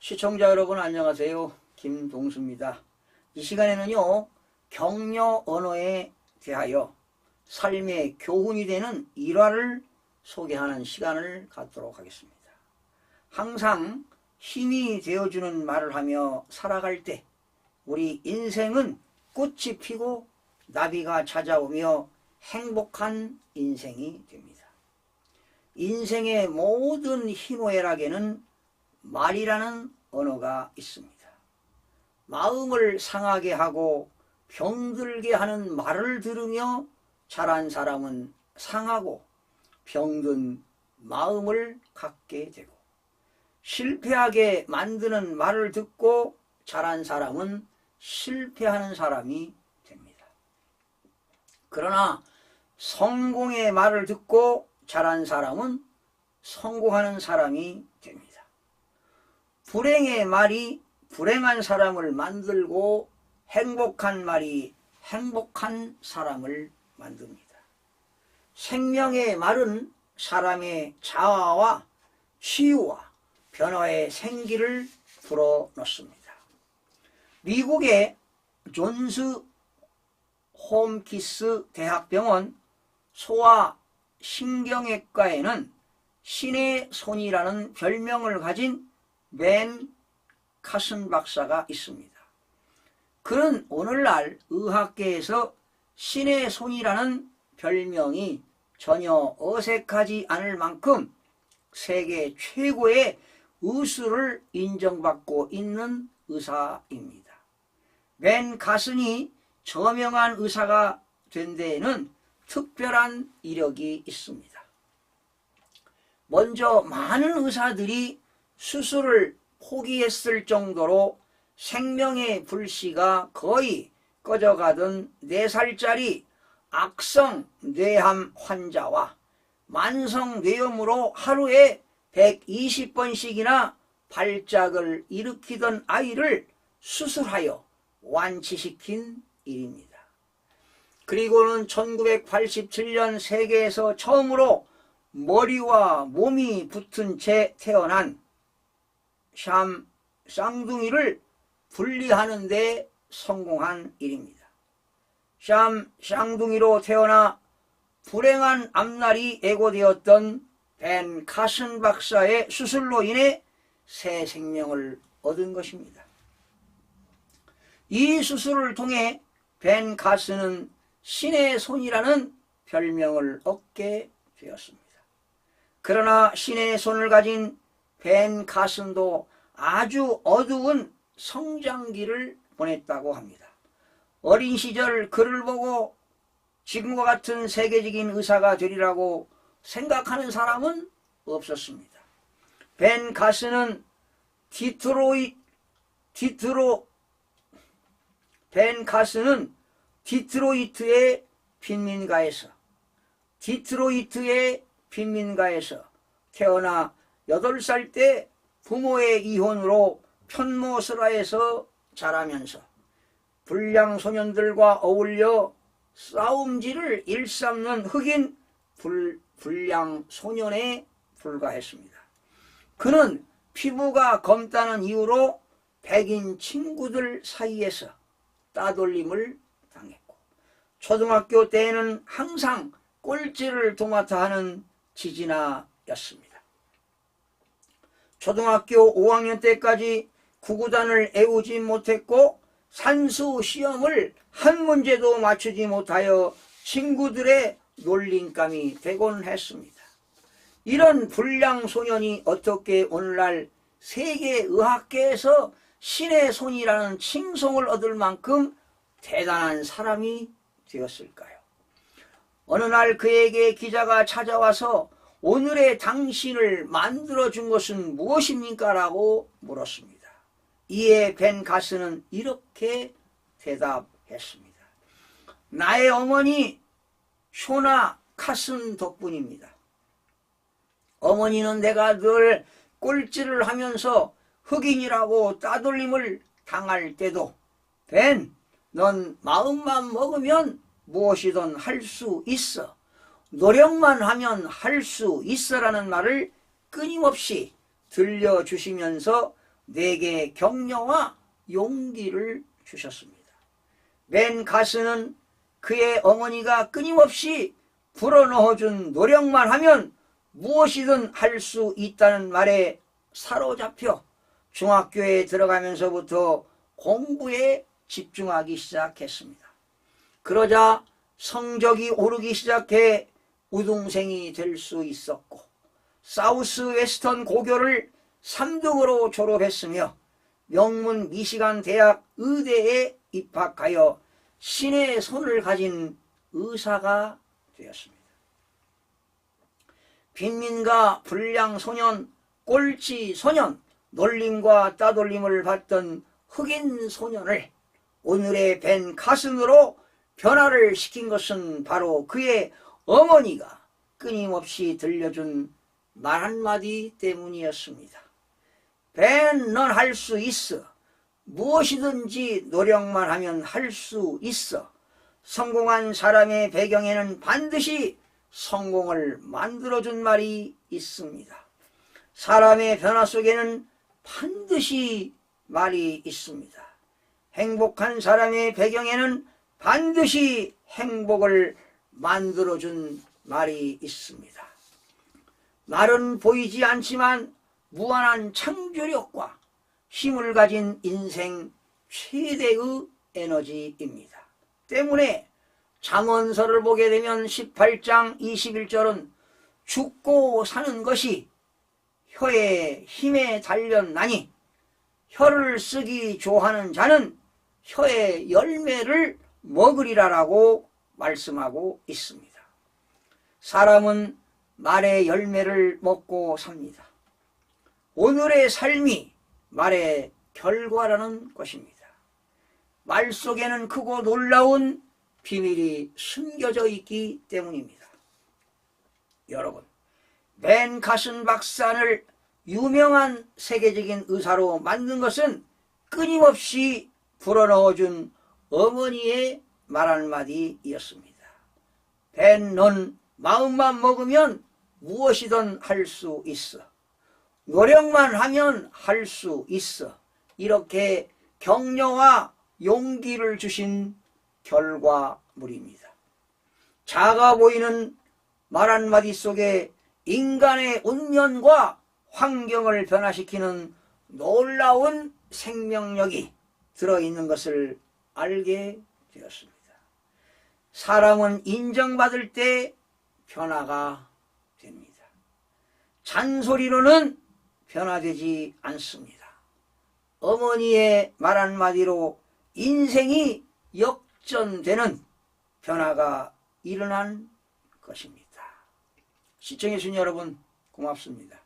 시청자 여러분 안녕하세요. 김동수입니다. 이 시간에는요, 격려 언어에 대하여 삶의 교훈이 되는 일화를 소개하는 시간을 갖도록 하겠습니다. 항상 힘이 되어주는 말을 하며 살아갈 때 우리 인생은 꽃이 피고 나비가 찾아오며 행복한 인생이 됩니다. 인생의 모든 희노애락에는 말이라는 언어가 있습니다. 마음을 상하게 하고 병들게 하는 말을 들으며 자란 사람은 상하고 병든 마음을 갖게 되고, 실패하게 만드는 말을 듣고 자란 사람은 실패하는 사람이 됩니다. 그러나 성공의 말을 듣고 자란 사람은 성공하는 사람이 됩니다. 불행의 말이 불행한 사람을 만들고 행복한 말이 행복한 사람을 만듭니다. 생명의 말은 사람의 자아와 치유와 변화의 생기를 불어넣습니다. 미국의 존스 홈키스 대학병원 소아신경외과에는 신의 손이라는 별명을 가진 벤 카슨 박사가 있습니다. 그는 오늘날 의학계에서 신의 손이라는 별명이 전혀 어색하지 않을 만큼 세계 최고의 의술을 인정받고 있는 의사입니다. 벤 카슨이 저명한 의사가 된 데에는 특별한 이력이 있습니다. 먼저 많은 의사들이 수술을 포기했을 정도로 생명의 불씨가 거의 꺼져가던 4살짜리 악성 뇌암 환자와 만성 뇌염으로 하루에 120번씩이나 발작을 일으키던 아이를 수술하여 완치시킨 일입니다. 그리고는 1987년 세계에서 처음으로 머리와 몸이 붙은 채 태어난 샴 쌍둥이를 분리하는 데 성공한 일입니다. 샴 쌍둥이로 태어나 불행한 앞날이 예고되었던 벤 카슨 박사의 수술로 인해 새 생명을 얻은 것입니다. 이 수술을 통해 벤 카슨은 신의 손이라는 별명을 얻게 되었습니다. 그러나 신의 손을 가진 벤 카슨도 아주 어두운 성장기를 보냈다고 합니다. 어린 시절 그를 보고 지금과 같은 세계적인 의사가 되리라고 생각하는 사람은 없었습니다. 벤 카슨은 디트로이트의 빈민가에서 태어나 8살 때 부모의 이혼으로 편모설화에서 자라면서 불량 소년들과 어울려 싸움질을 일삼는 흑인 불량 소년에 불과했습니다. 그는 피부가 검다는 이유로 백인 친구들 사이에서 따돌림을 당했고, 초등학교 때에는 항상 꼴찌를 도맡아 하는 지지나였습니다. 초등학교 5학년 때까지 구구단을 애우지 못했고 산수 시험을 한 문제도 맞추지 못하여 친구들의 놀림감이 되곤 했습니다. 이런 불량 소년이 어떻게 오늘날 세계의학계에서 신의 손이라는 칭송을 얻을 만큼 대단한 사람이 되었을까요? 어느 날 그에게 기자가 찾아와서 오늘의 당신을 만들어준 것은 무엇입니까? 라고 물었습니다. 이에 벤 카슨은 이렇게 대답했습니다. 나의 어머니 쇼나 카슨 덕분입니다. 어머니는 내가 늘 꼴찌를 하면서 흑인이라고 따돌림을 당할 때도 벤, 넌 마음만 먹으면 무엇이든 할 수 있어. 노력만 하면 할 수 있어라는 말을 끊임없이 들려주시면서 내게 격려와 용기를 주셨습니다. 벤 가스는 그의 어머니가 끊임없이 불어넣어준 노력만 하면 무엇이든 할 수 있다는 말에 사로잡혀 중학교에 들어가면서부터 공부에 집중하기 시작했습니다. 그러자 성적이 오르기 시작해 우등생이 될 수 있었고 사우스 웨스턴 고교를 3등으로 졸업했으며 명문 미시간 대학 의대에 입학하여 신의 손을 가진 의사가 되었습니다. 빈민가, 불량소년, 꼴찌소년, 놀림과 따돌림을 받던 흑인 소년을 오늘의 벤 카슨으로 변화를 시킨 것은 바로 그의 어머니가 끊임없이 들려준 말 한마디 때문이었습니다. 벤, 넌 할 수 있어. 무엇이든지 노력만 하면 할 수 있어. 성공한 사람의 배경에는 반드시 성공을 만들어준 말이 있습니다. 사람의 변화 속에는 반드시 말이 있습니다. 행복한 사람의 배경에는 반드시 행복을 만들어준 말이 있습니다. 말은 보이지 않지만 무한한 창조력과 힘을 가진 인생 최대의 에너지입니다. 때문에 잠언서를 보게 되면 18장 21절은 죽고 사는 것이 혀의 힘에 달렸나니 혀를 쓰기 좋아하는 자는 혀의 열매를 먹으리라라고 말씀하고 있습니다. 사람은 말의 열매를 먹고 삽니다. 오늘의 삶이 말의 결과라는 것입니다. 말 속에는 크고 놀라운 비밀이 숨겨져 있기 때문입니다. 여러분, 벤 가슨 박사를 유명한 세계적인 의사로 만든 것은 끊임없이 불어넣어준 어머니의 말 한마디였습니다. 벤, 넌 마음만 먹으면 무엇이든 할 수 있어. 노력만 하면 할 수 있어. 이렇게 격려와 용기를 주신 결과물입니다. 작아 보이는 말 한마디 속에 인간의 운명과 환경을 변화시키는 놀라운 생명력이 들어있는 것을 알게 되었습니다. 사람은 인정받을 때 변화가 됩니다. 잔소리로는 변화되지 않습니다. 어머니의 말 한마디로 인생이 역전되는 변화가 일어난 것입니다. 시청해 주신 여러분 고맙습니다.